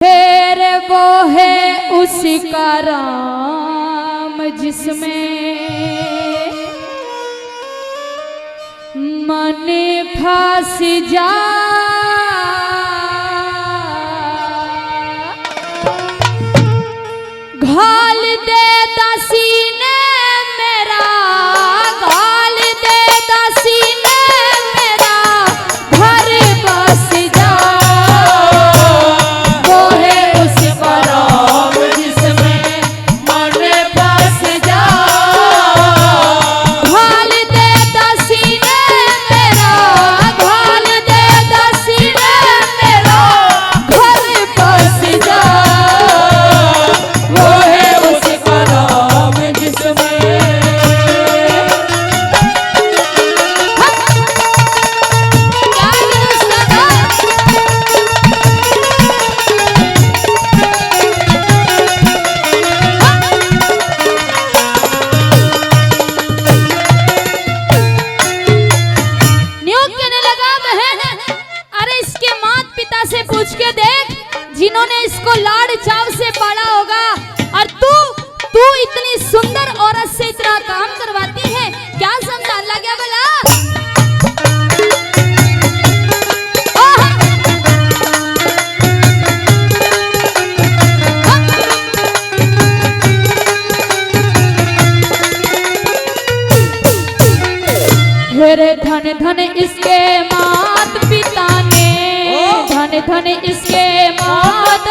फिर वो है उसी का राम जिसमें मन फंस जा। घाल दे सीने मेरा, घाल दे सीने मेरा, घर बस जा। वो है उसका राम जिसमें मन बस जा। घाल दे सीने मेरा, घाल दे सीने मेरा, घर बस जा। वो है उसका राम जिसमें पूछ के देख जिन्होंने इसको लाड़ चाव से पाला होगा, और तू इतनी सुंदर औरत से इतना काम करवाती है, क्या समझा लगा बोला। मेरे धन धन इसके मात पिता ने, धन धन इसके मात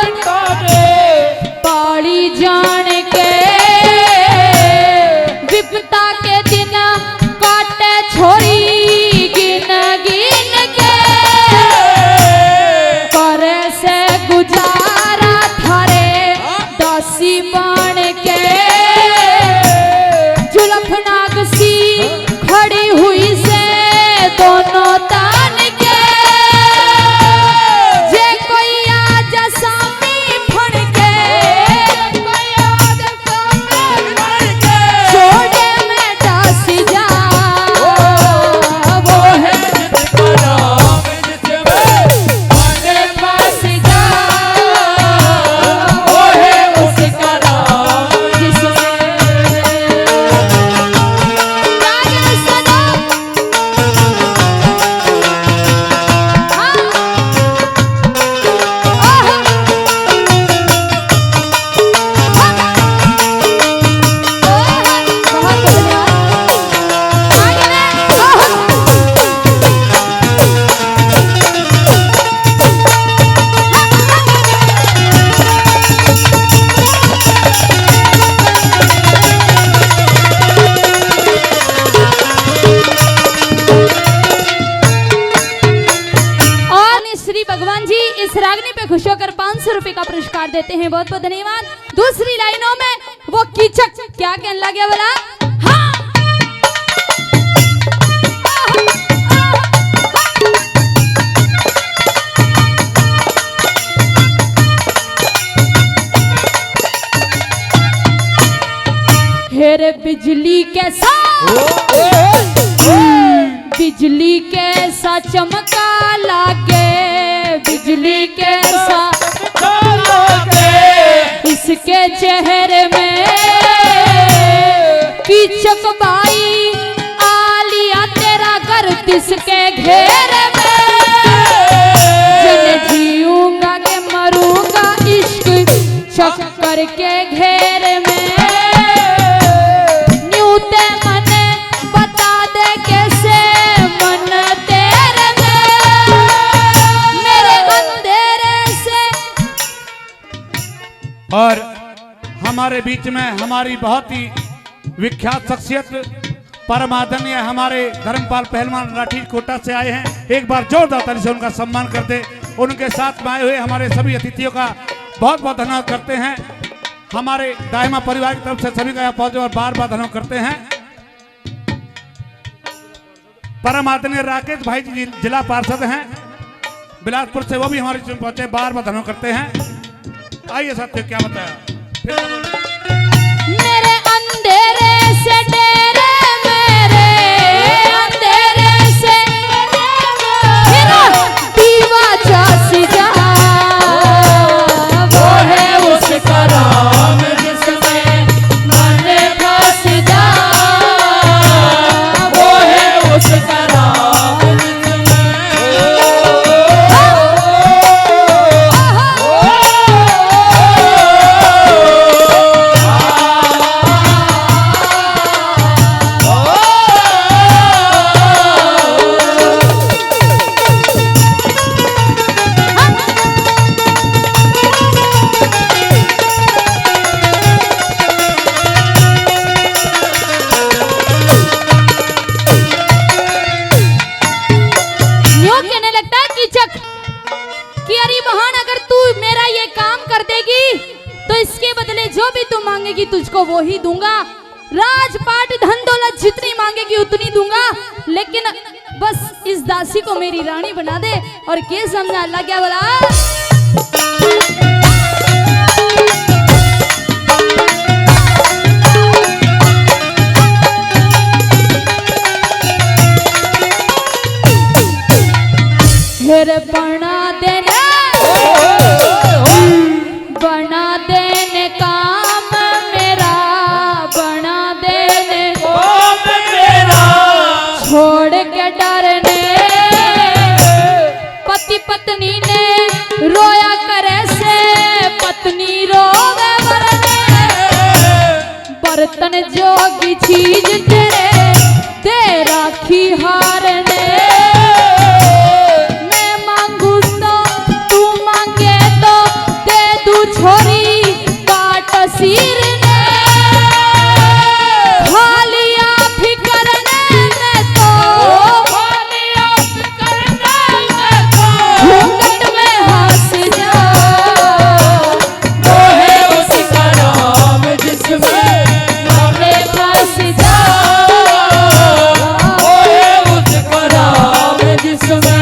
पाड़ी जान के, विपता के दिन काटे छोरी गिन गिन के, करे से गुजारा थारे दासी बन के। जुल्फ नाग सी खड़ी हुई से दोनों तान के, जे कोई आज सामी फड़ के, छोड़े में दास जा। वो है मेरे पास जा। वो है उसका राम जिसमें खुश होकर 500 रुपए का पुरस्कार देते हैं। बहुत बहुत धन्यवाद। दूसरी लाइनों में वो कीचक क्या कहने लगे बोला, हाँ। हेरे बिजली कैसा, बिजली कैसा चमका लागे, बिजली कैसा इसके चेहरे में, कीचक बाई आलिया तेरा घर तिसके घेरे में। जन जीऊंगा के मरूंगा इश्क चक्कर के घेरे में। न्यूते मने बता दे कैसे मन तेरे में, मेरे अंधेरे से। और हमारे बीच में हमारी बहुत ही विख्यात शख्सियत परम आदरणीय हमारे धर्मपाल पहलवान राठी कोटा से आए हैं। एक बार जोरदार ताली से उनका सम्मान करते, उनके साथ में आए हुए हमारे सभी अतिथियों का बहुत बहुत धन्यवाद करते हैं। हमारे दाहिमा परिवार की तरफ से सभी का बहुत और बार बार धन्यवाद करते हैं। परम आदरणीय राकेश भाई जी जिला पार्षद हैं बिलासपुर से, वो भी हमारे टीम पहुंचे, बार बार धन्यवाद करते हैं। आइए साथियों, क्या बताया मेरे अंधेरे से डेरे, मेरे अंधेरे से दीवा जा। तू मांगेगी तुझको वो ही दूंगा, राजपाट धन दौलत जितनी मांगेगी उतनी दूंगा, लेकिन बस इस दासी को मेरी रानी बना दे। और के समझा अल्लाह क्या बोला? फिर बना देने काम मेरा, बना देने छोड़ के डरने, पति पत्नी ने रोया करे से पत्नी रोवे मरने, बर्तन जोगी चीज तेरे दे राखी हारने, छोरी काट सिर ने, खालिया फिकरने में तो, खालिया फिकरने में तो घूंघट में हंस जा, वो है उसका नाम जिसमें माने फंस जा, वो है उसका नाम जिसमें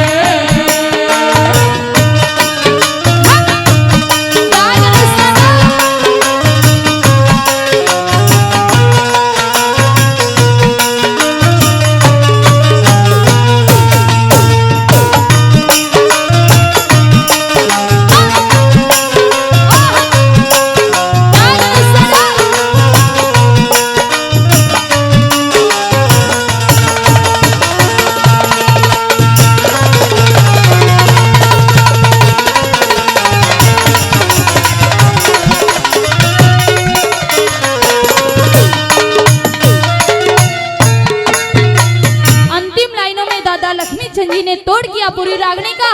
जी ने तोड़ किया पूरी रागनी का।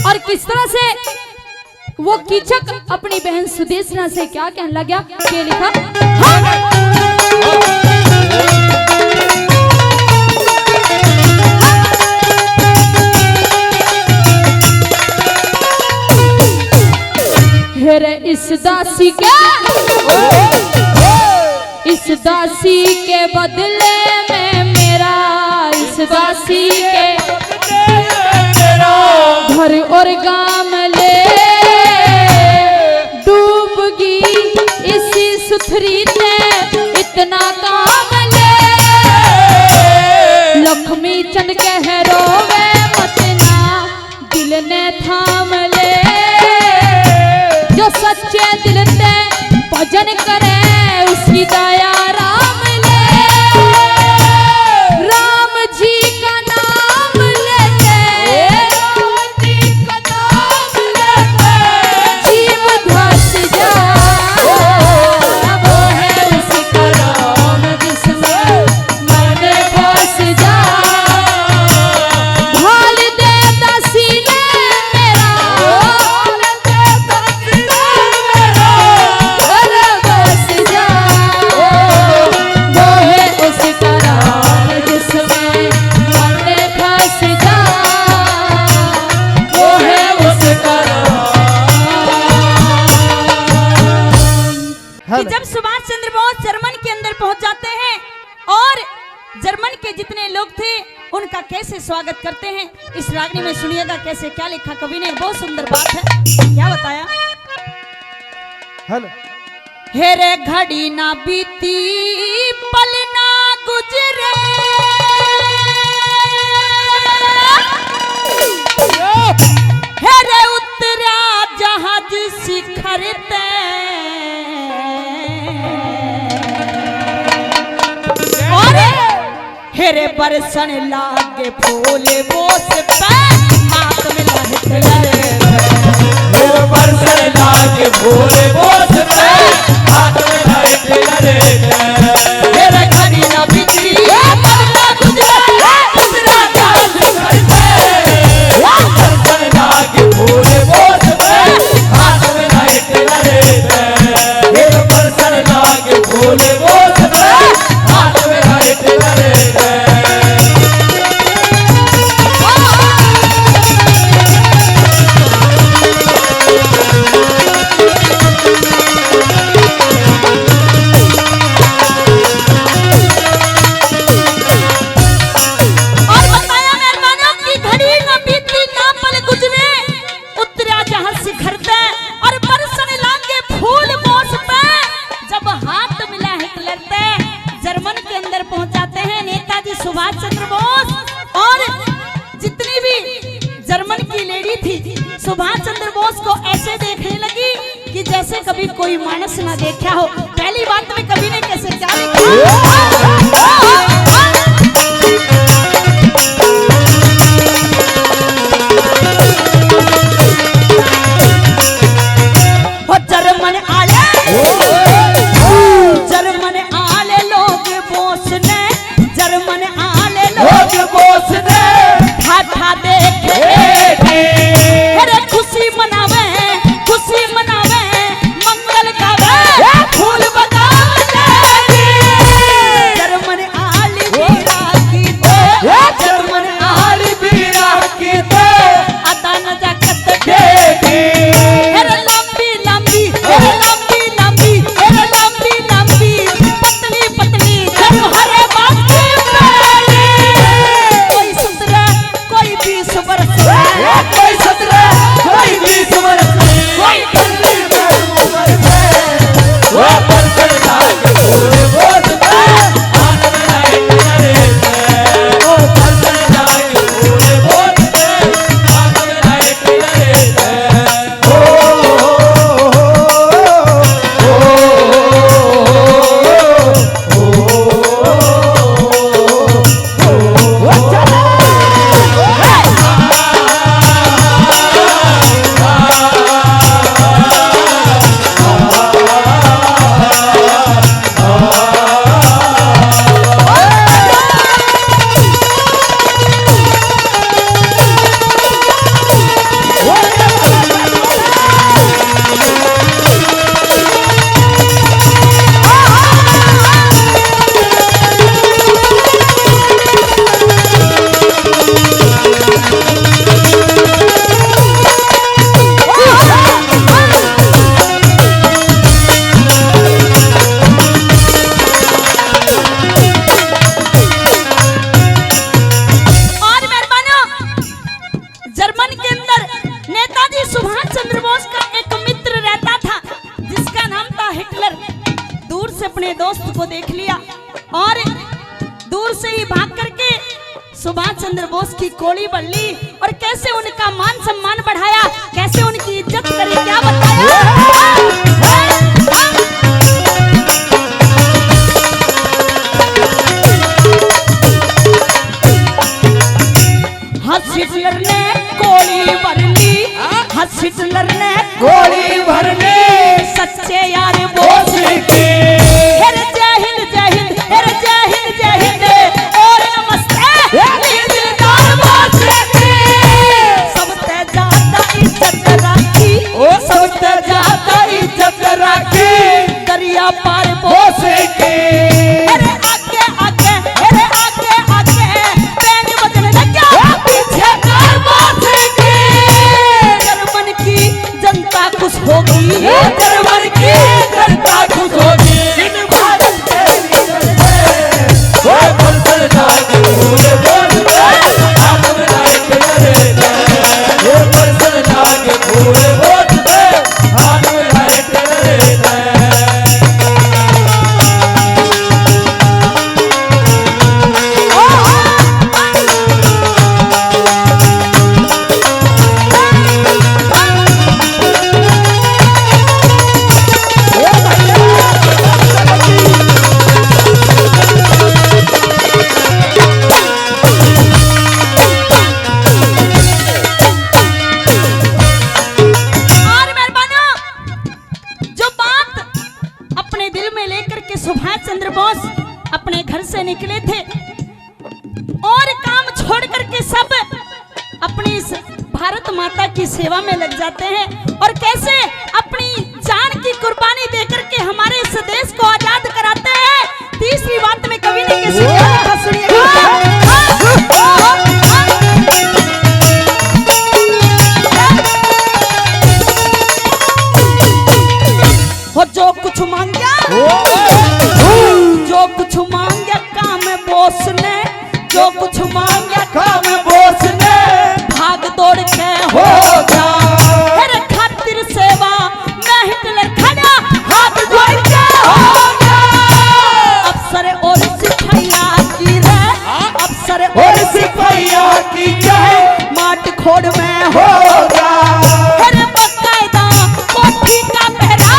और किस तरह से वो कीचक अपनी बहन सुदेशना से क्या कहने लगा, क्या लिखा? हेरे इस दासी के बदले में मेरा, इस दासी के घर और गाम ले डूबगी इसी सुथरी ने इतना काम ले, लक्ष्मी चंद कह रोवे मतना दिल ने थाम ले, जो सच्चे दिल से भजन करे उसकी दया राम ले, राम जी का नाम लेते, जीव धस जा, वो है उसका नाम जिसमें मन फंस जा, भाल दे सीने मेरा, बस जा, वो है उसका नाम जिसमें मन फंस जा, वो है उसका कि जब सुभाष चंद्र बोस जर्मन के अंदर पहुंच जाते हैं और जर्मन के जितने लोग थे उनका कैसे स्वागत करते हैं, इस रागनी में सुनिएगा कैसे क्या लिखा कवि ने। बहुत सुंदर बात है, क्या बताया? हेलो हेरे घड़ी ना बीती पल ना गुजरे, हेरे उतरा जहाज शिखर ते, और हेरे बरसन लागे फूले बोस पे, हाथ में लहट लरे, मेरे बरसर लागे भोले बोझ पे, हाथ में लाइट लरे हेरे घड़ी ना बीती पल ना गुजरे, उतरा जहाज शिखर ते, बरसर लागे भोले बोझ पे, हाथ में लाइट लरे मेरे बरसर लागे भोले बोझ पे, हाथ में लाइट लरे जैसे कभी कोई मानस ना देखा हो। पहली बात में कवि ने कैसे क्या लिखा, जर्मन आले लोग बोसने, जर्मन आले लोग बोसने ठाठा देखे अरे खुशी मनावे मंगल गावे फूल बतावे जर्मन आली बीरा की जर्मन आली बीरा की अता न जाकत देखे अरे लंबी लंबी पतली पतली हरे बाकी कोई 17 कोई 20 वर्ष कोई 17 कोई 20 वर्ष कोई 25 उम्र में वो परसर लागे फूले बोझ में हाथ में लाइट लहरे वो परसर लागे फूले बोझ में हाथ में लाइट लहरे अपने दोस्त को देख लिया और दूर से ही भाग करके सुभाष चंद्र बोस की कोड़ी बन ली और कैसे उनका मान सम्मान बढ़ाया, कैसे उनकी इज्जत करी, क्या बताया। हिटलर ने गोली भर ली, हिटलर ने गोली भर ली सच्चे यार बोस की। जय हिंद जय हिंद जय हिंद जय हिंद और नमस्ते दिलदार बोस की। सबसे ज्यादा इज्जत राखी, सबसे ज्यादा इज्जत राखी दरिया पार बोस की। आगे आगे आगे आगे बैंड बजने लगा पीछे कार बोस की। जर्मन की जनता खुश होगी, जर्मन की जनता खुश होगी। इन भारत के वो परसर लागे फूले बोझ में हाथ में लाइट लहरे वो परसर लागे फूले बोझ में हाथ में लाइट लहरे। सुभाष चंद्र बोस अपने घर से निकले थे और काम छोड़ करके सब अपनी इस भारत माता की सेवा में लग जाते हैं और कैसे अपनी जान की कुर्बानी देकर के हमारे इस देश को आजाद कराते हैं। तीसरी बात में कवि ने कैसे क्या लिखा सुनिएगा। जो कुछ मांगा, जो कुछ मांगा काम बोस ने, जो कुछ मांगा काम बोस ने भाग दौड़ के हो जा। मेरे खातिर सेवा मैं हिटलर खड़ा हाथ जोड़ के हो जा। अफसर और सिपाहिया की रे, अफसर और सिपाहिया की जय माट खोड़ में हो जा। मेरे बकायदा कोठी का पहरा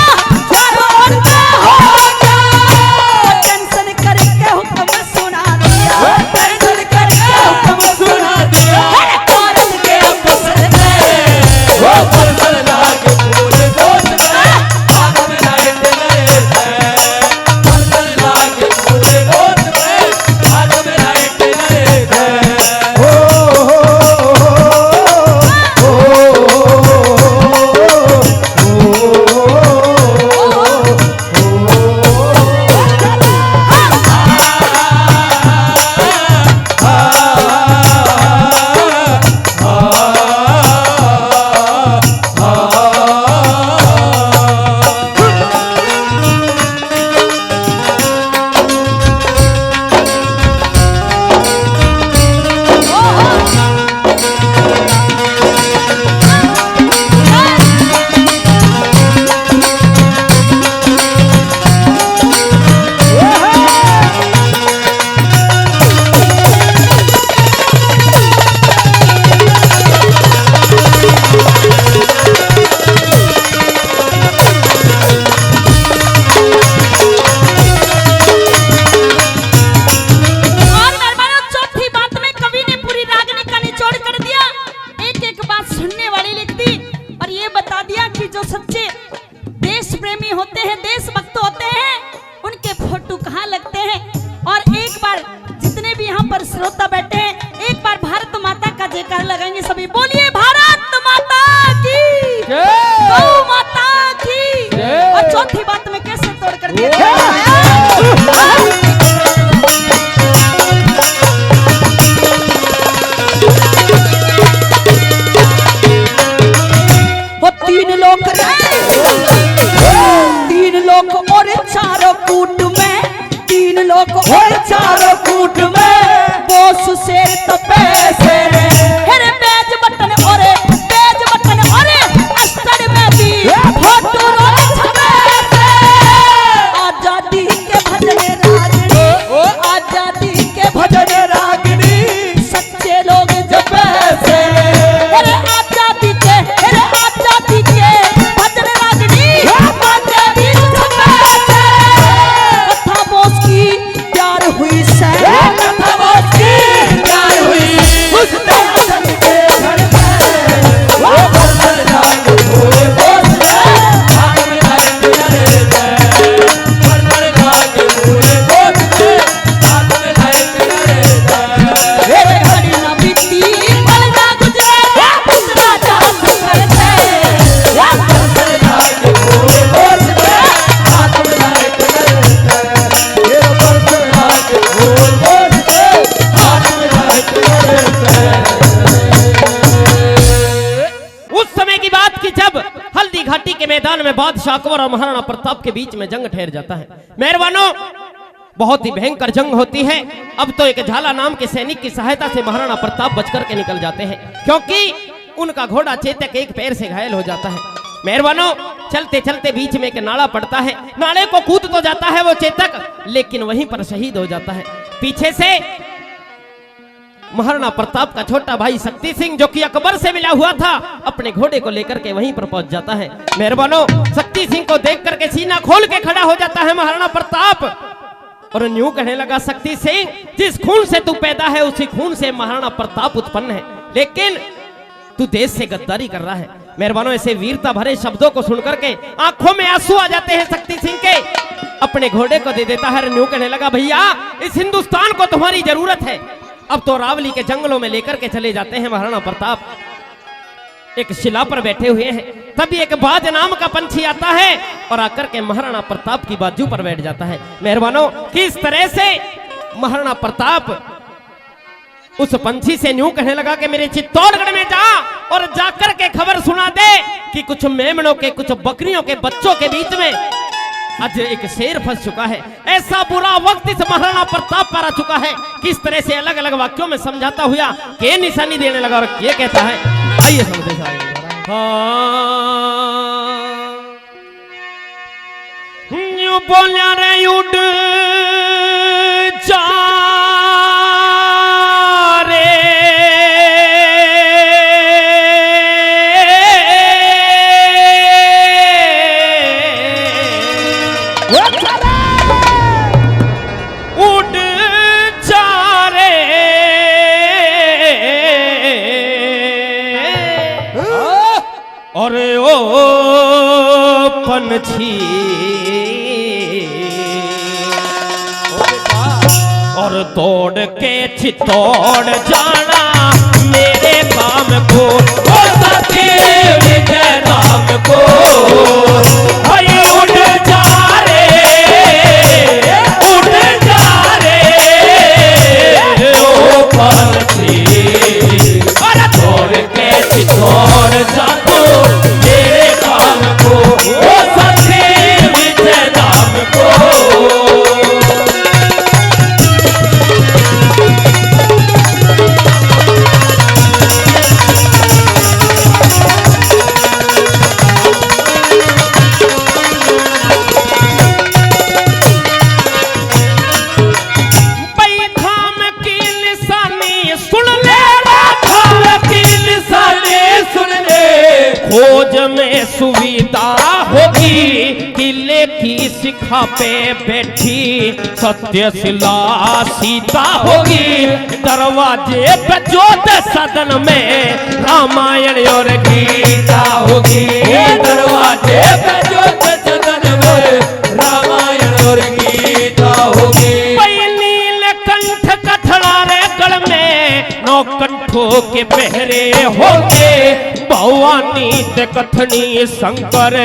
बार जितने भी यहाँ पर श्रोता बैठे हैं एक बार भारत माता का जयकार लगाएंगे सभी। बोलिए भारत माता की गौ माता की। और चौथी बात में कैसे तोड़ कर दिया वो तीन लोग और चारों कूट में, तीन लोग और चारों कूट में बोस शेर तपे शेर हेरे बेज बटन और अस्तर में भी फोटो रोले छपे से। आजादी के भजन रागिनी, आजादी के भजन रागिनी सच्चे लोग जपे से। हेरे आजादी के भजन रागिनी बातें भी छपे से। कथा बोस की प्यार हुई से, कथा बोस की प्यार हुई उस दर्शन के घर में वो बदल जाग हुए बोस ने भाग में आए तेरे में बदल जाग हुए बोस ने भाग में आए तेरे में। हे घड़ी न बीती पल ना गुजरे उस राजा सुखर से बदल जाग हुए बोस ने भाग में आए तेरे में। हे बदल जाग हुए बोस ने भाग में आए तेरे में। उस समय की बात की जब हल्दी घाटी के मैदान में बादशाह अकबर और महाराणा प्रताप के बीच में जंग ठहर जाता है। मेहरबानों, बहुत ही भयंकर जंग होती है। अब तो एक झाला नाम के सैनिक की सहायता से महाराणा प्रताप बचकर के निकल जाते हैं, क्योंकि उनका घोड़ा चेतक एक पैर से घायल हो जाता है। मेहरबानों, चलते चलते बीच में एक नाला पड़ता है, नाले को कूद तो जाता है वो चेतक, लेकिन वहीं पर शहीद हो जाता है। पीछे से महाराणा प्रताप का छोटा भाई शक्ति सिंह, जो कि अकबर से मिला हुआ था, अपने घोड़े को लेकर के वहीं पर पहुंच जाता है। मेहरबानों, शक्ति सिंह को देख करके सीना खोल के खड़ा हो जाता है महाराणा प्रताप और न्यू कहने लगा, शक्ति सिंह, जिस खून से तू पैदा है उसी खून से महाराणा प्रताप उत्पन्न है, लेकिन तू देश से गद्दारी कर रहा है। मेहरबानों, ऐसे वीरता भरे शब्दों को सुनकर के आंखों में आंसू आ जाते हैं शक्ति सिंह के। अपने घोड़े को दे देता है। न्यू कहने लगा, भैया इस हिंदुस्तान को तुम्हारी जरूरत है। अब तो रावली के जंगलों में लेकर के चले जाते हैं महाराणा प्रताप। एक शिला पर बैठे हुए हैं, तभी एक बाज नाम का पंछी आता है और आकर के महाराणा प्रताप की बाजू पर बैठ जाता है। मेहरबानों, किस तरह से महाराणा प्रताप उस पंछी से न्यू कहने लगा कि मेरे चित्तौड़गढ़ में जा और जाकर के खबर सुना दे कि कुछ मेमनों के, कुछ बकरियों के बच्चों के बीच में आज एक शेर फंस चुका है। ऐसा बुरा वक्त इस महाराणा प्रताप पर आ चुका है। किस तरह से अलग अलग वाक्यों में समझाता हुआ के निशानी देने लगा और ये कहता है, आइए समझे साहब। न्यू बोलिया रे उड़ जा अरे ओ पंछी और तोड़ के चित्तौड़ जाना मेरे काम को, ओ साथी विजय नाम को। भाई उड़ जा रे ओ पंछी, अरे तोड़ के चित्तौड़ जाना मेरे काम को, ओ साथी विजय नाम को। खोज में सुविधा होगी, किले की शिखा पे बैठी सत्यशिला सीता होगी। दरवाजे पे जोत सदन में रामायण और गीता होगी। दरवाजे पे जोत सदन में रामायण और गीता होगी। नीलकंठ के पहरे होंगे भवानी ते कथनी शंकर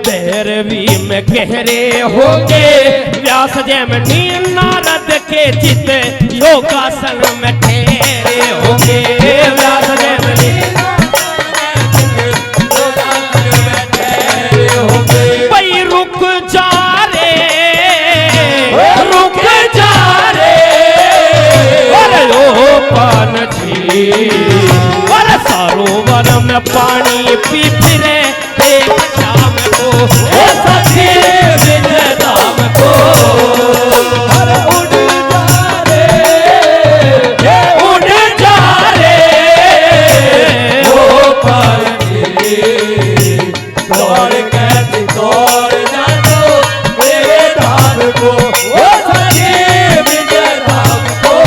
भैरवी में गहरे होंगे व्यास जैमिनी नारद के चित योगासन में ठहरे होंगे व्यास जैमिनी भाई रुक जा रे अरे ओ पानछी अरे सरोवर में पानी पी फिरे एक शाम को ओ सखी विजय धाम को अरे उड़ जा रे ओ पानछी दौड़ कैसी दौड़ ना दो मेरे धाम को ओ सखी विजय धाम को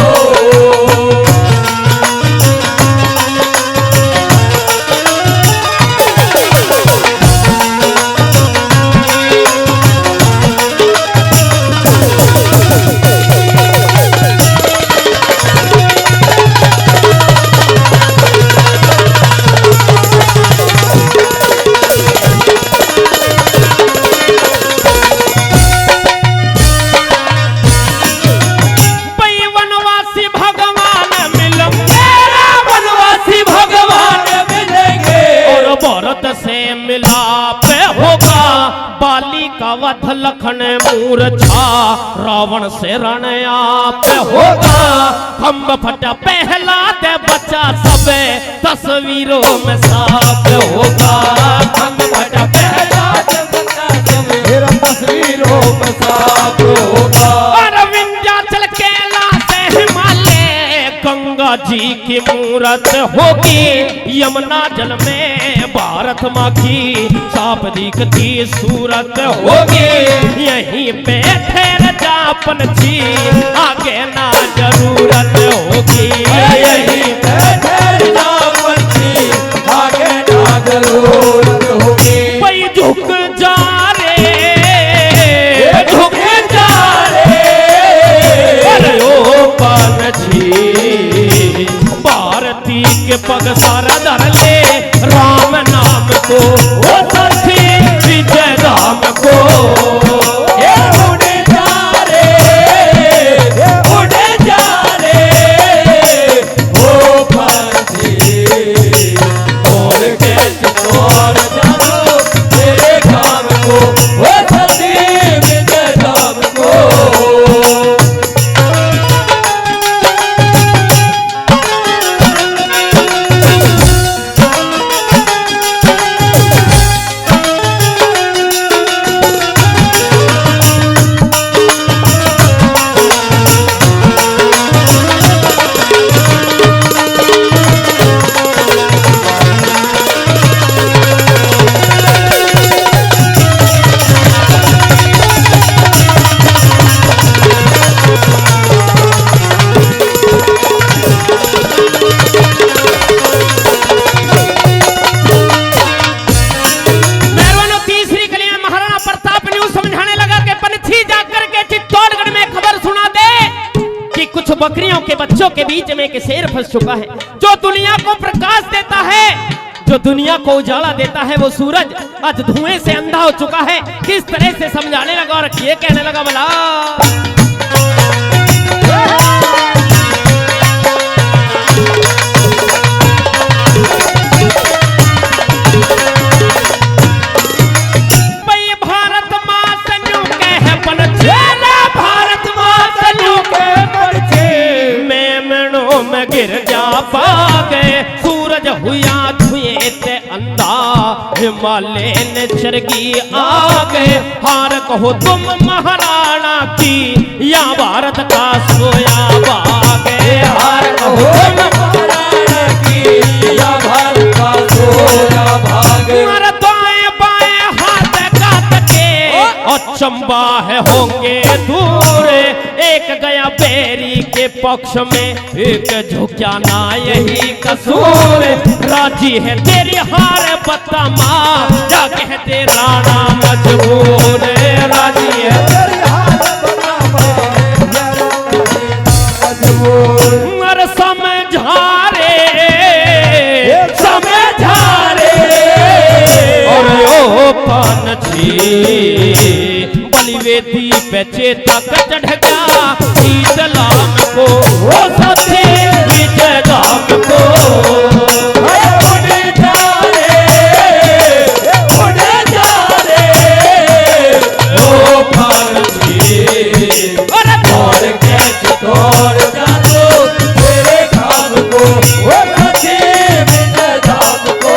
मिलाप होगा बाली का वध लखन मूर्छा रावण से रण आप होगा खम्भ फटा पहला दे बच्चा सबे तस्वीरों में साफ होगा खम्भ फटा पहला दे बच्चा सबे तस्वीरों में साफ होगा विंध्याचल कैलाश हिमालय गंगा जी की मूरत होगी यमुना जल में भारत माँ की साफ दिखती सूरत होगी यहीं पे ठहर जा पंछी आगे ना जरूरत होगी यहीं पे ठहर जा पंछी आगे ना जरूरत होगी भाई झुक जा रे अरे ओ पंछी भारती के पग सारा धर ले राम नाम को ओ सखी विजय धाम को उड़े जा रे ओ पंछी और कैसे तोड़ जानो तेरे काम को ओ सखी विजय धाम को बकरियों के बच्चों के बीच में एक शेर फंस चुका है जो दुनिया को प्रकाश देता है जो दुनिया को उजाला देता है वो सूरज आज धुएं से अंधा हो चुका है किस तरह से समझाने लगा और ये कहने लगा भला गिर जा पागे सूरज हुआ धुए ते अंधा हिमालय ने चरगी आगे हार कहो तुम महाराणा की या भारत का सोया बागे हार कहो तुम महाराणा की या भारत का सोया भागे दाएं बाएं हाथ काट के और चंबा है होंगे दूर एक गया बेरी के पक्ष में एक झुक्या ना यही कसूर राजी है तेरी हार बता माँ क्या कहते राणा मजबूर राजी है तेरी हार बता मर समझा रे वेदी पे चेतक चढ़ गया ईद लाम को वो सत्य विजय धाम को उड़े जा रे ओ पंछी और कैच तोड़ जा तू तेरे काम को वो सत्य विजय धाम को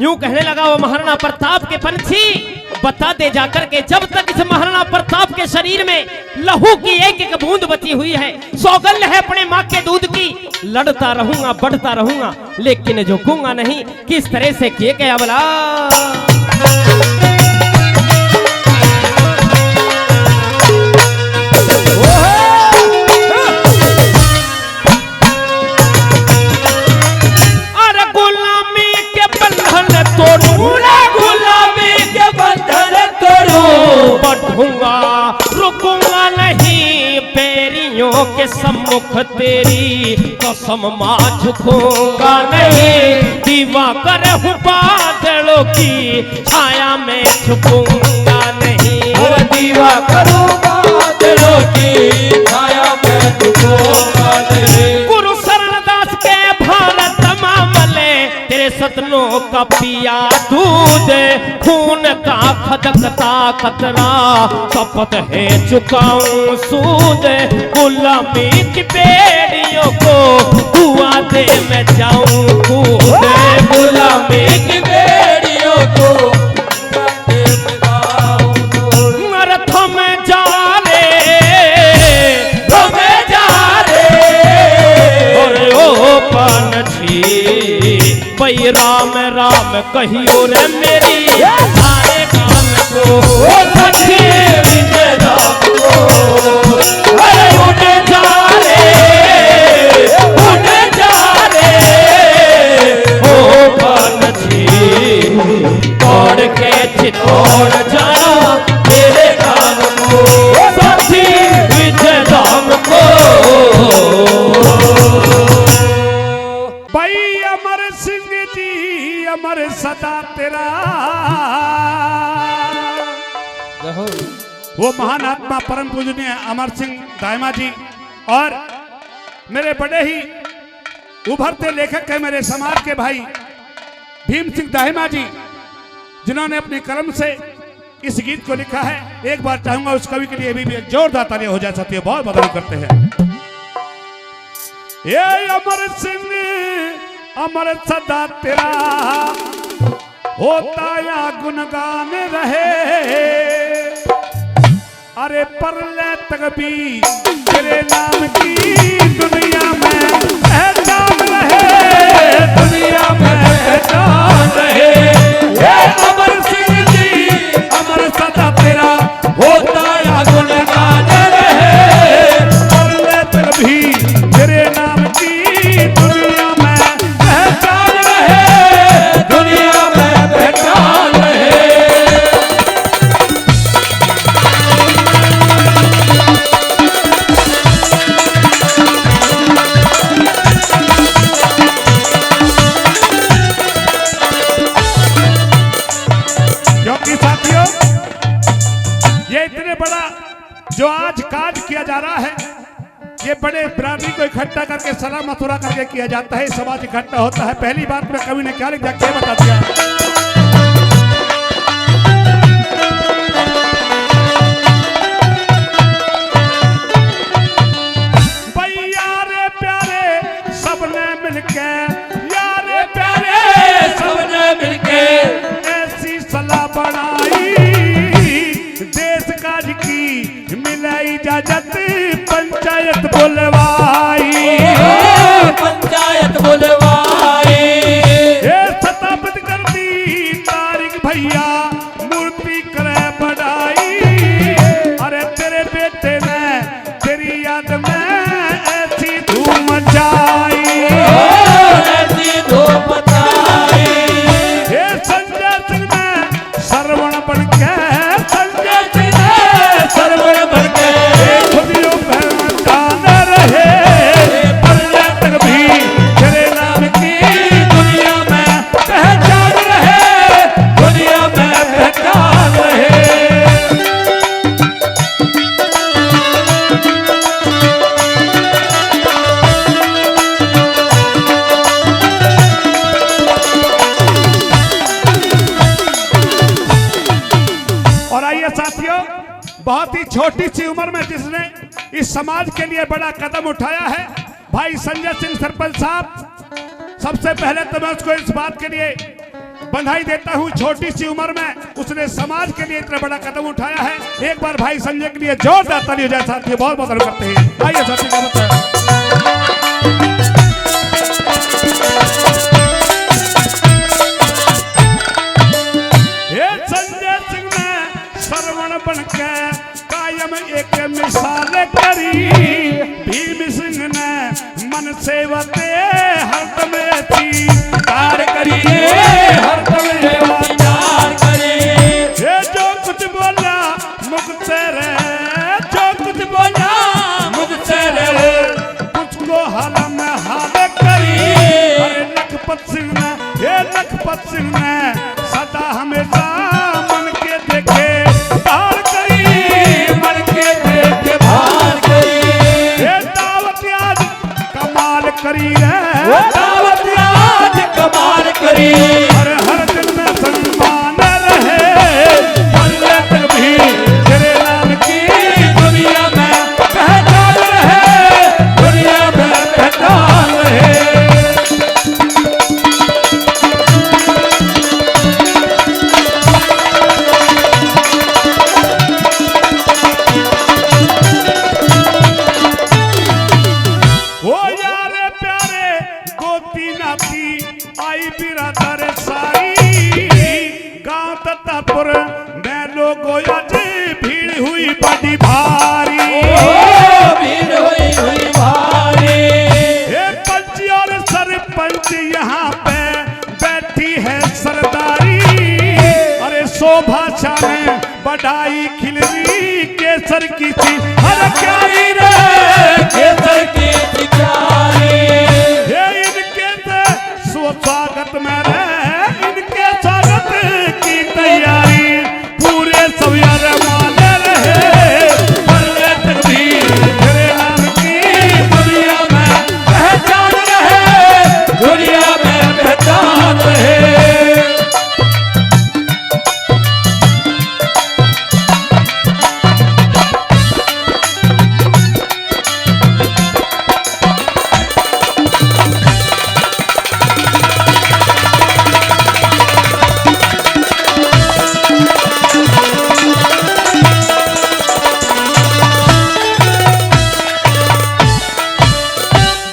यूं कहने लगा वो महाराणा प्रताप के पंछी, बता दे जाकर के जब तक इस महाराणा प्रताप के शरीर में लहू की एक एक बूंद बची हुई है, सौगंध है अपने माँ के दूध की, लड़ता रहूंगा बढ़ता रहूंगा लेकिन झुकूंगा नहीं। किस तरह से किए गया बोला गुलामी के बंधन तोड़ूं बढ़ूंगा रुकूंगा नहीं, पैरियों के सम्मुख तेरी कसम मां झुकूंगा नहीं, दीवा कर हूँ बादलों की छाया में छुपूंगा नहीं, दीवा करूं बादलों की छाया में छुपूंगा नहीं। गुरु शरणदास के भारत मामले तेरे सतनों का पिया दूध, खून का खदकता खतरा शपथ है चुकाऊं सूद, गुलामी की बेड़ियों को हुआ दे मैं जाऊं कूद, गुलामी की बेड़ियों को थम जा रे ओ पंछी पई राम राम कहियो रे मेरी सारे काम को पंछी विजय धाम को उड़ जा रे ओ पंछी तोड़ के चितौड़ जाना तेरे काम को पंछी विजय धाम को। भाई अमर सिंह जी अमर सदा तेरा, वो महान आत्मा परम पूजनीय अमर सिंह दाहिमा जी और मेरे बड़े ही उभरते लेखक है मेरे समाज के भाई भीम सिंह दाहिमा जी, जिन्होंने अपनी कलम से इस गीत को लिखा है। एक बार चाहूंगा उस कवि के लिए भी जोरदार तालियां हो जा सकती है, बहुत बधाई करते हैं। ये अमर सिंह अमर सदा तेरा होता या गुणगान रहे, अरे परले तक भी तेरे नाम की दुनिया में पहचान रहे, दुनिया में पहचान रहे। ये अमर सिंह जी अमर सदा तेरा होता या गुणगान रहे, परले तक भी तेरे नाम की दुनिया में पहचान रहे, दुनिया में पहचान रहे। क्योंकि साथियों ये इतने बड़ा जो आज काज किया जा रहा है, ये बड़े बिरादरी को इकट्ठा करके सलाह मथुरा करके किया जाता है, समाज इकट्ठा होता है। पहली बात में कवि ने क्या लिखा क्या बता दिया, भैया रे प्यारे सबने मिलके, यारे प्यारे सबने मिलके ऐसी सलाह भैया मूर्ति करे बढ़ाई। अरे तेरे बेटे ने तेरी याद में ऐसी धूम मचाई, ऐसी धूम मचाई। हे संजय सिंह ने सरवण बन के, संजय सिंह ने सरवण बन के खुदियों पहचान रहे, पर्यटक भी तेरे नाम की दुनिया में पहचान रहे, दुनिया में पहचान रहे। और आइए साथियों, बहुत ही छोटी सी उम्र में जिसने इस समाज के लिए बड़ा कदम उठाया है, भाई संजय सिंह सरपंच साहब। सबसे पहले तो मैं उसको इस बात के लिए बधाई देता हूं, छोटी सी उम्र में उसने समाज के लिए इतना बड़ा कदम उठाया है। एक बार भाई संजय के लिए जोरदार ताली हो जाए साथियों, बहुत बहुत धन्यवाद करते हैं। आइए साथियों का बताएं। संजय सिंह ने सरवण बन के कायम एक मिसाल करी, भीम सिंह ने मन सेवते हरदम थी कार करिए, हरदम विचार करे। ये जो कुछ बोला मुख से रहे, जो कुछ बोला मुख से रहे, कुछ हाल में हाल करी। अरे लखपत सिंह ने, ये लखपत सिंह ने सदा हमेशा मन के देखे भार करी, मन के देखे भार करी। ये दावत आज कमाल करी है, दावत आज कमाल करी। हर दिन में सम्मान रहे, पर्यटक भी तेरे नाम की दुनिया में पहचान रहे, दुनिया में पहचान रहे। ओ यारे प्यारे गोती नाती आई बिरादर सारी, गांव ततापुर में लोगों आज भीड़ हुई बड़ी भारी, भीड़ हुई भारी। ये पंच और सरपंच यहाँ पे बैठी है सरदारी। अरे शोभा छाने बढ़ाई खिलरी केसर की थी, अरे प्यारी रे केसर की चिकारी। ये इनके स्वागत में रहे, इनके स्वागत की तैयारी पूरे सवियर माने रहे, पर्यटक भी तेरे नाम की दुनिया में पहचान रहे, दुनिया में पहचान रहे।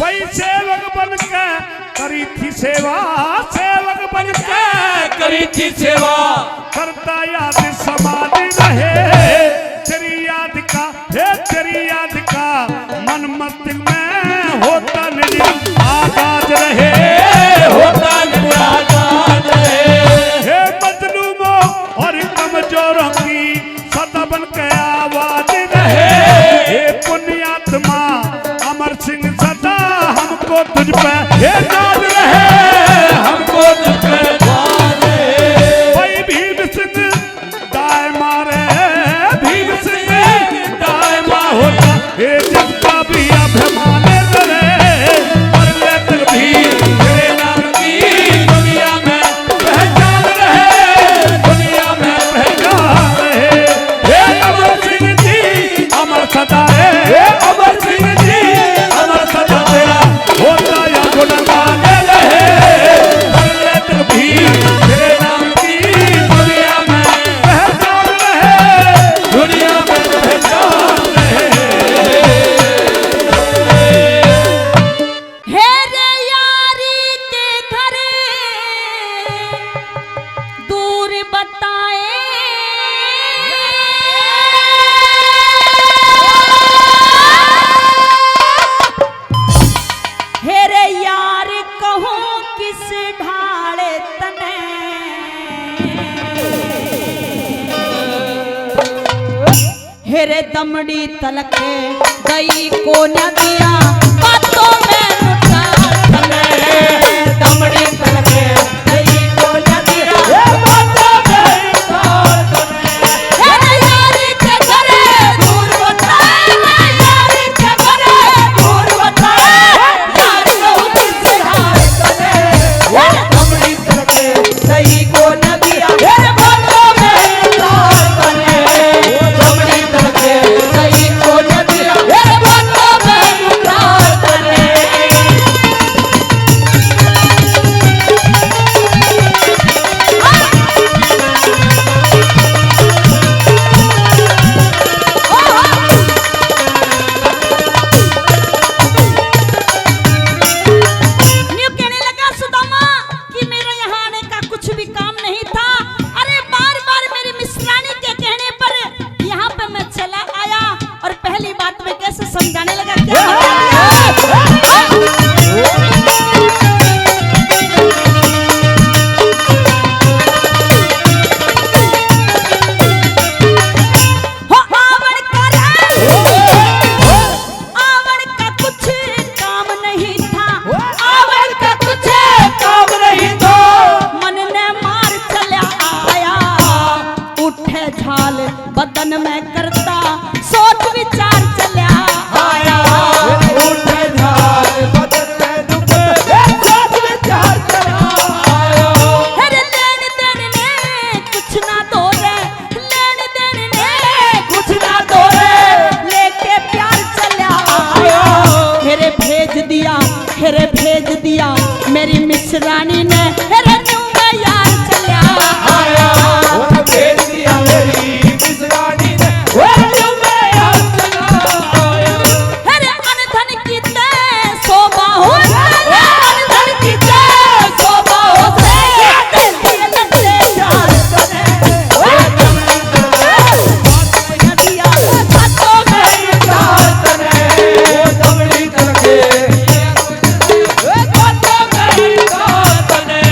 भाई सेवक बन के करी थी सेवा, सेवक बन के करी थी सेवा। करता याद समाधि रहे, तेरी याद का, हे तेरी याद का मन मस्तिष्क में होता नहीं आगाज रहे, होता निरागाज रहे। हे मजलूमों और कमजोरों की सदा बन के आवाज रहे। हे पुण्यात्मा अमर सिंह सदा हमको तुझ पे हे नाज रहे, हमको तुझ पे नाज रहे। भाई भीम सिंह दाए मारे, भीम सिंह दाए माँ होता हे जिसका भी अभिमान करे, पर्यटक भी तेरे नाम की दुनिया में पहचान रहे, दुनिया में पहचान रहे। हे अमर सिंह जी अमर सदा है, हे अमर सिंह जी अमर सदा तेरा होता या गुणगान बताए हेरे यार कहूँ किस ढाले तने हेरे दमड़ी तलके गई को न दिया बातों में लुटा तने दमड़ी तलके गई को न दिया बातों में लुटा तने हेरे यारी के घरे दूर बताए यारी के घरे दूर बताए यार कहूँ किस ढाले तने दमड़ी तलके गई को न दिया बातों में लुटा तने दमड़ी तलके गई को न दिया बातों में लुटा तने न्यू कहने लगा सुदामा कि मेरा यहाँ आने का कुछ भी काम नहीं था। अरे बार बार मेरी मिश्रानी के कहने पर यहाँ पे मैं चला आया और पहली बात में कैसे समझाने लगा क्या हो आवड़ कर आवड़ का कुछ काम नहीं था आवड़ का कुछ काम नहीं तो मन ने मार चला आया उठे झाल बदन में करता सोच विचार चला आया उठे झाल बदन में दुख सोच विचार चला आया अरे लेन देन ने कुछ ना तोड़े लेन देन ने कुछ ना तोड़े लेके प्यार चला आया हेरे भेज दिया मेरी मिश्रानी ने हेरे न्यू में यार चला आया वो भेज दिया मेरी मिश्रानी ने वो न्यू में यार चला आया अरे अनधन की ते शोभा हो अनधन की ते शोभा हो से लगते यार तने वो दमड़ी तलके दिया हाथों में यार तने वो दमड़ी तलके वो बातों में यार तने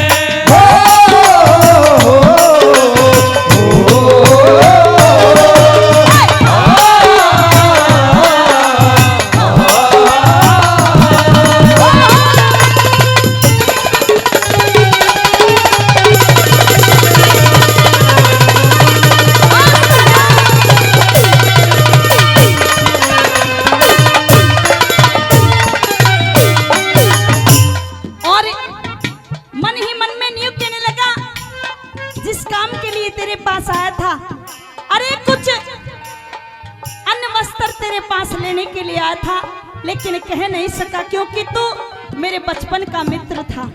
और मन ही मन में न्यू कहने लगा जिस काम के लिए तेरे पास आया था अरे कुछ अन्न वस्त्र तेरे पास लेने के लिए आया था लेकिन कह नहीं सका क्योंकि तू मेरे बचपन का मित्र था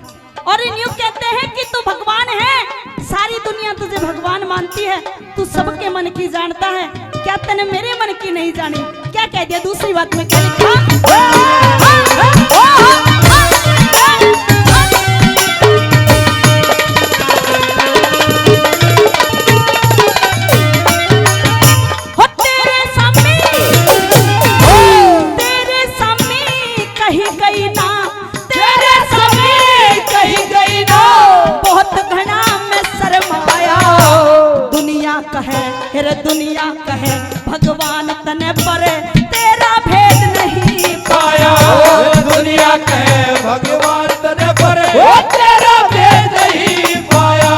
और न्यू कहते हैं कि तू भगवान है सारी दुनिया तुझे भगवान मानती है तू सबके मन की जानता है क्या तूने मेरे मन की नहीं जानी क्या कह दिया दूसरी बात में क्या लिखा हो तेरे सामने कही गई ना तेरे समय कहीं गई ना बहुत घना में शर्माया दुनिया कहे हेरे दुनिया कहे भगवान तने पर तेरा भेद नहीं पाया दुनिया कहे भगवान तने पर तेरा भेद नहीं पाया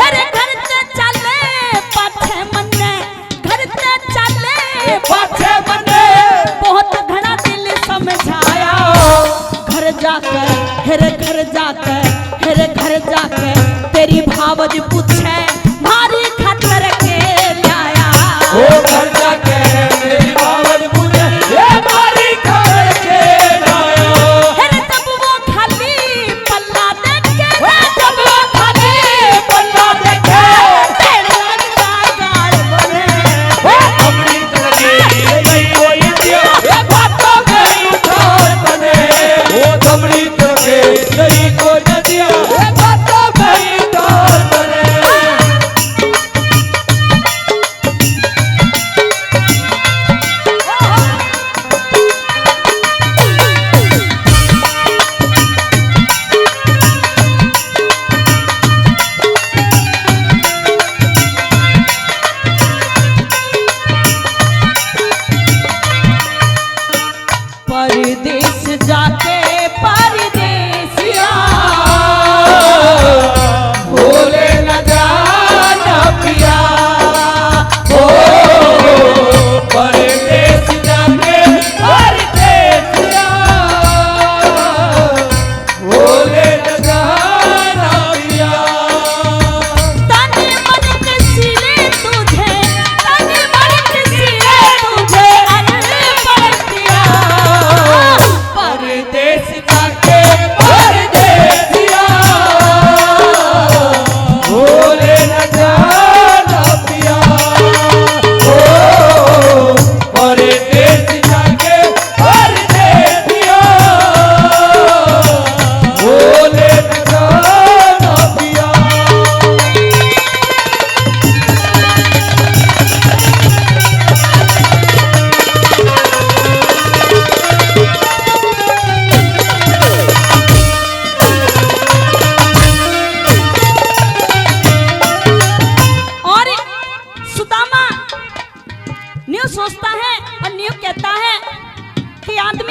हेरे घर ते चले पाछे मन्ने घर ते चले पाछे बने बहुत घना दिल समझाया घर जाकर हेरे घर जाकर तेरी भावज पूछे भारी खतर के लाया वो घर जाके मेरी बावज मुझे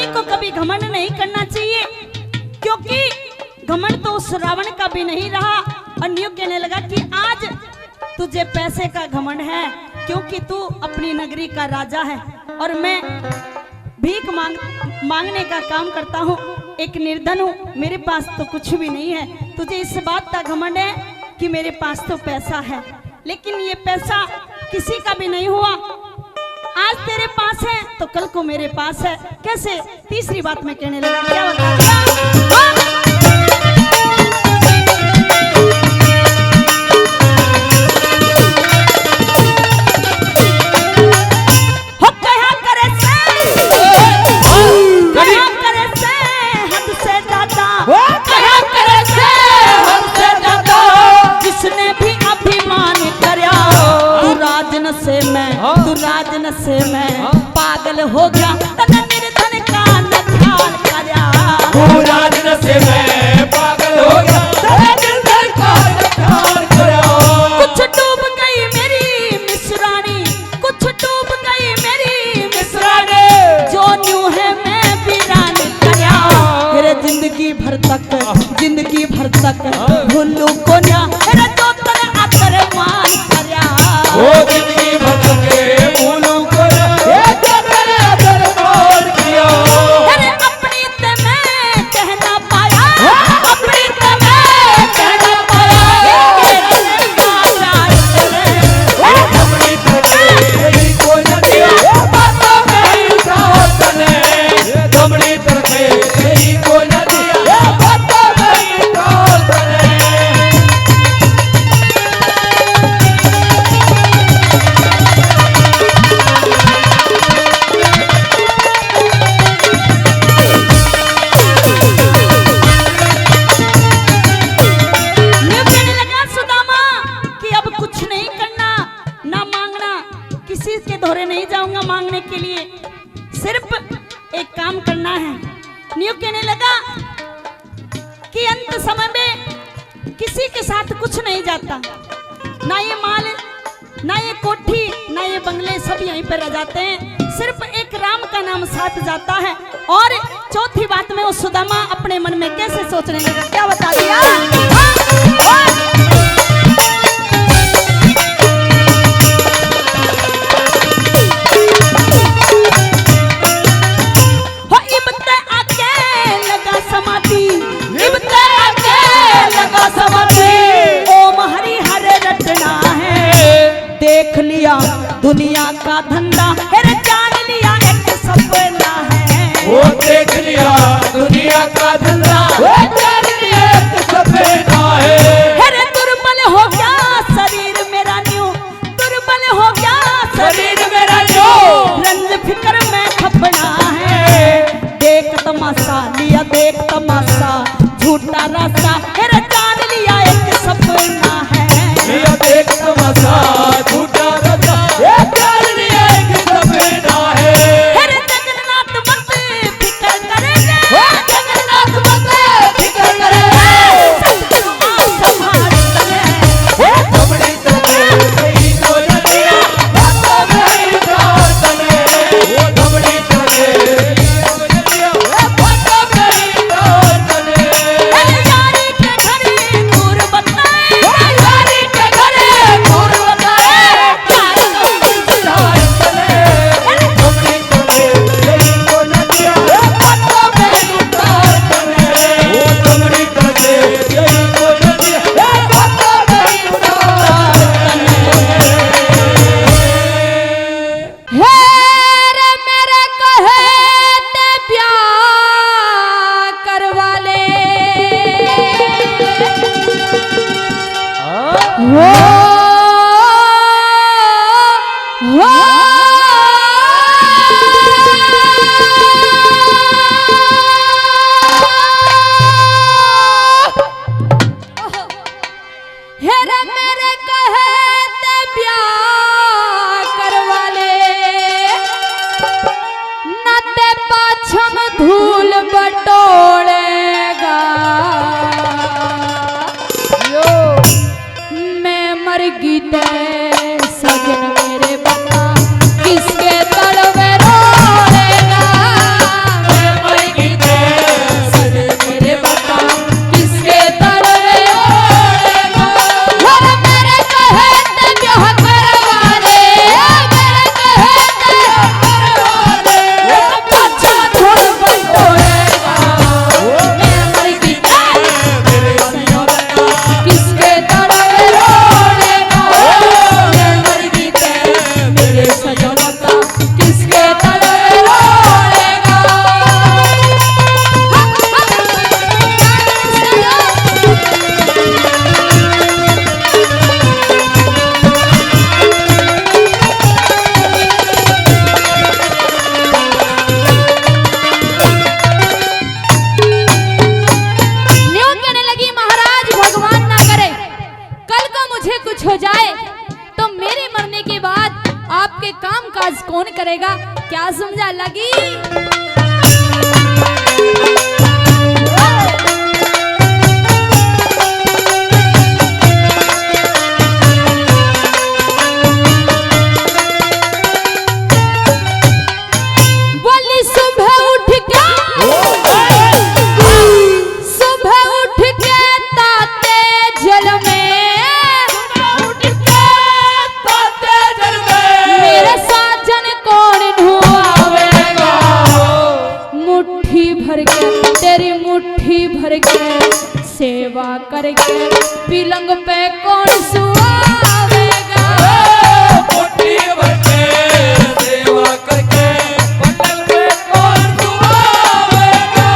को कभी घमंड नहीं करना चाहिए, क्योंकि घमंड तो उस रावण का भी नहीं रहा। और न्यू कहने लगा कि आज तुझे पैसे का घमंड है, क्योंकि तू अपनी नगरी का राजा है और मैं भीख मांगने का काम करता हूँ, एक निर्धन हूँ, मेरे पास तो कुछ भी नहीं है। तुझे इस बात का घमंड है कि मेरे पास तो पैसा है, लेकिन ये पैसा किसी का भी नहीं हुआ। आज तेरे पास है तो कल को मेरे पास है। कैसे? तीसरी बात में कहने लगा, क्या बता से मैं पागल हो गया, तन निर्धन का न ख्याल करया। पूरा दिन से मैं पागल हो गया, तन निर्धन का न ख्याल करया। कुछ डूब गई मेरी मिश्रानी, कुछ डूब गई मेरी मिश्रानी, जो न्यू है मैं वीरान करया। मेरे जिंदगी भर तक भूलू को ना मेरा तो तन आतर मान करया। वो जिंदगी भर तक न्यू कहने लगा कि अंत समय में किसी के साथ कुछ नहीं जाता, ना ये माल, ना ये कोठी, ना ये बंगले, सब यहीं पर रह जाते हैं। सिर्फ एक राम का नाम साथ जाता है। और चौथी बात में वो सुदामा अपने मन में कैसे सोचने लगा, क्या बता दिया? देख लिया दुनिया का धंधा, हेरे जान लिया एक सपना है। वो देख लिया दुनिया का धंधा, वो जान लिया एक सपना है। हेरे दुर्बल हो गया शरीर मेरा न्यू, दुर्बल हो गया शरीर मेरा न्यू, रंज फिक्र में खपना है। देख तमाशा लिया, देख तमाशा झूठा रास्ता, हेरे जान लिया एक सपना है। लिया देख तमाशा झूठा रास्ता, ये जान लिया एक सपना है। हेरे जगन्नाथ मत फिक्र करेंगे, जगन्नाथ मत फिक्र करेंगे, सतगुरु आप संभाल करें। दमड़ी तरह कहीं को नदिया, बातों में ही प्रार्थने। वो दमड़ी तरह कहीं को नदिया, बातों में ही प्रार्थने। यारी के काज कौन करेगा? क्या समझा लगी? बोली सुबह उठ के ताते जल में मेरे साजन कौन ढुआवेगा? मुट्ठी भर के तेरी मुट्ठी भर के सेवा करके पलंग पे कौन सुआवेगा? मुट्ठी भर के सेवा करके पलंग पे कौन सुआवेगा?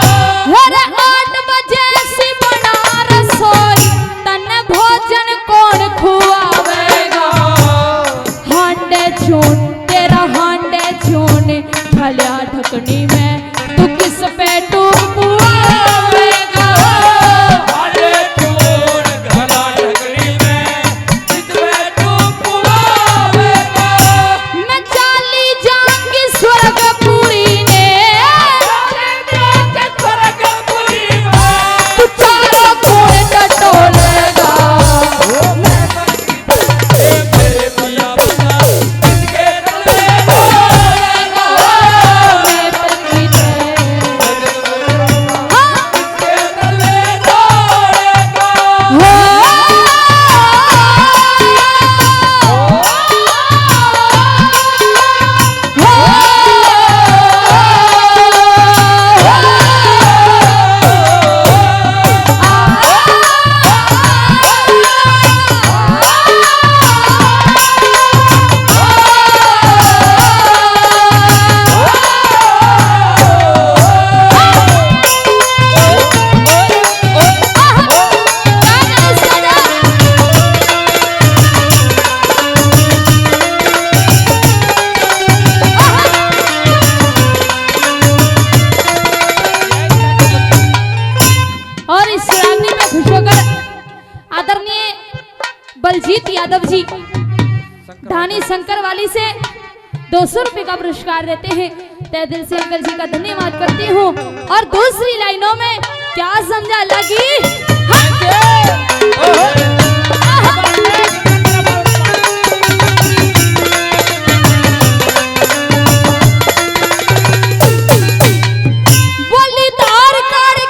अरे 8 बजे से बना रसोई तन भोजन कौन खुआवेगा? हांडे चून तेरा हांडे चून भल्या ढकनी में तू किस पे टूक पुआवेगा? आले चूड़ घला ढकनी में जिसमें तू पुआवेगा। मैं चाली जाऊंगी स्वर्गपुरी ने स्वर्गपुरी में तू चारों कोण टटोलेगा। मेरे पिया बता किसके दिल में बोलेगा? मैं पत्नी किसके दिल में बोलेगा? और इस रागनी में खुश होकर आदरणीय बलजीत यादव जी ढानी शंकर वाली से 200 रुपए का पुरस्कार देते हैं। तहे दिल से अंकल जी का धन्यवाद करती हूँ। और दूसरी लाइनों में क्या समझा लगी? बोली धार काढ़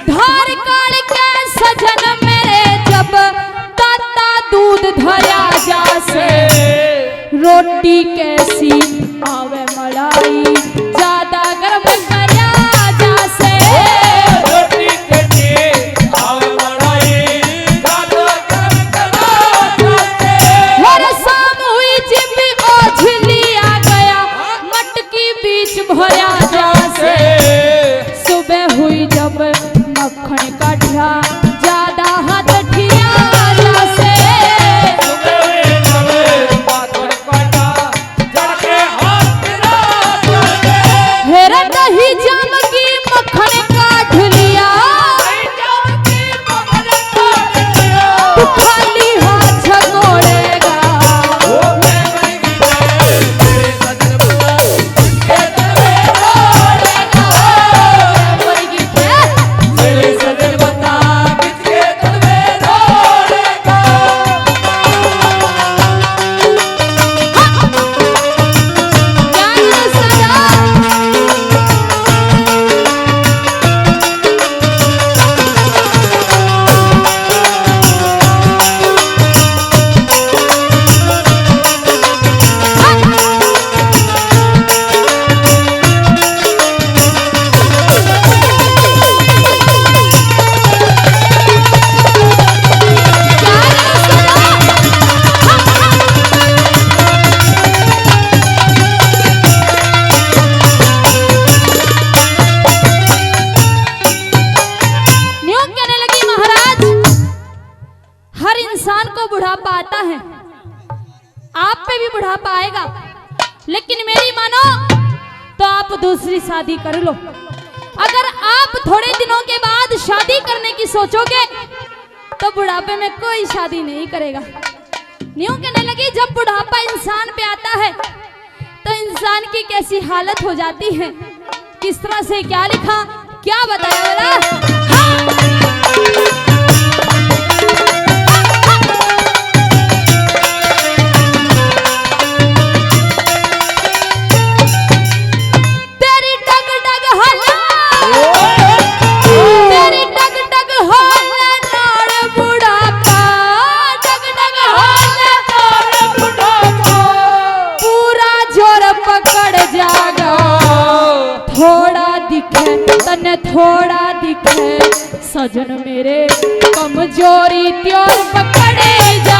धार काढ़ के सजन मेरे जब ताता दूध धरा जासे रोटी कैसी आवे मलाई ज्यादा गर्म करा जासे रोटी कैसी आवे मलाई ज्यादा गर्म करा जासे और शाम हुई जिम्मी ओझली आ गया मटकी बीच भरा जासे सुबह हुई जब मक्खन कढ़ा ज्यादा हाथ ठिया जासे हेरा दही जम की मक्खन काढ़ लिया तू खाली हाथ झकोड़ेगा। बोलेगी क्या? क्या ये सदा? क्या ये न्यू कहने लगी महाराज हर इंसान को बुढ़ापा आता है, आप पे भी बुढ़ापा आएगा, लेकिन मेरी मानो तो आप दूसरी शादी कर लो। अगर आप थोड़े दिनों के बाद शादी करने की सोचोगे तो बुढ़ापे में कोई शादी नहीं करेगा। न्यू कहने लगी जब बुढ़ापा इंसान पे आता है तो इंसान की कैसी हालत हो जाती है। किस तरह से क्या लिखा, क्या बताया बोला। तेरी डग डग हला, तेरी डग डग हला नाड़ बुढ़ापा, डग डग हला नाड़ बुढ़ापा, पूरा जोर पकड़ जागा, थोड़ा दिखे तने थोड़ा दिखे, सजन मेरे कमजोरी त्यों पकड़े जा।